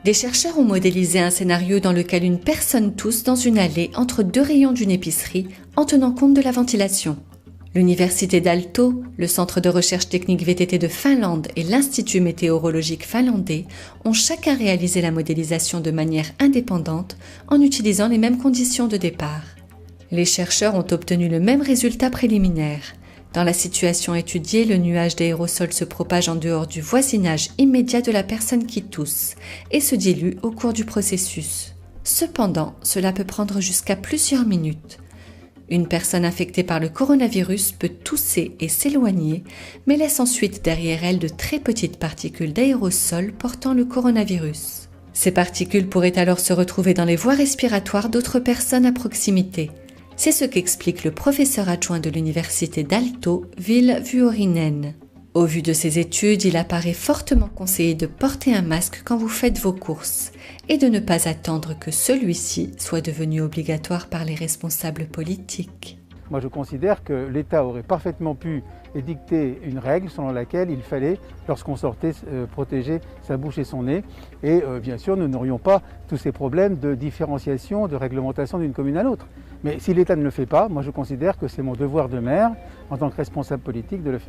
Des chercheurs ont modélisé un scénario dans lequel une personne tousse dans une allée entre deux rayons d'une épicerie en tenant compte de la ventilation. L'Université d'Aalto, le Centre de recherche technique VTT de Finlande et l'Institut météorologique finlandais ont chacun réalisé la modélisation de manière indépendante en utilisant les mêmes conditions de départ. Les chercheurs ont obtenu le même résultat préliminaire. Dans la situation étudiée, le nuage d'aérosol se propage en dehors du voisinage immédiat de la personne qui tousse et se dilue au cours du processus. Cependant, cela peut prendre jusqu'à plusieurs minutes. Une personne infectée par le coronavirus peut tousser et s'éloigner, mais laisse ensuite derrière elle de très petites particules d'aérosol portant le coronavirus. Ces particules pourraient alors se retrouver dans les voies respiratoires d'autres personnes à proximité. C'est ce qu'explique le professeur adjoint de l'université d'Aalto, Ville Vuorinen. Au vu de ces études, il apparaît fortement conseillé de porter un masque quand vous faites vos courses et de ne pas attendre que celui-ci soit devenu obligatoire par les responsables politiques. Moi je considère que l'État aurait parfaitement pu édicter une règle selon laquelle il fallait, lorsqu'on sortait, protéger sa bouche et son nez. Et bien sûr, nous n'aurions pas tous ces problèmes de différenciation, de réglementation d'une commune à l'autre. Mais si l'État ne le fait pas, moi je considère que c'est mon devoir de maire, en tant que responsable politique, de le faire.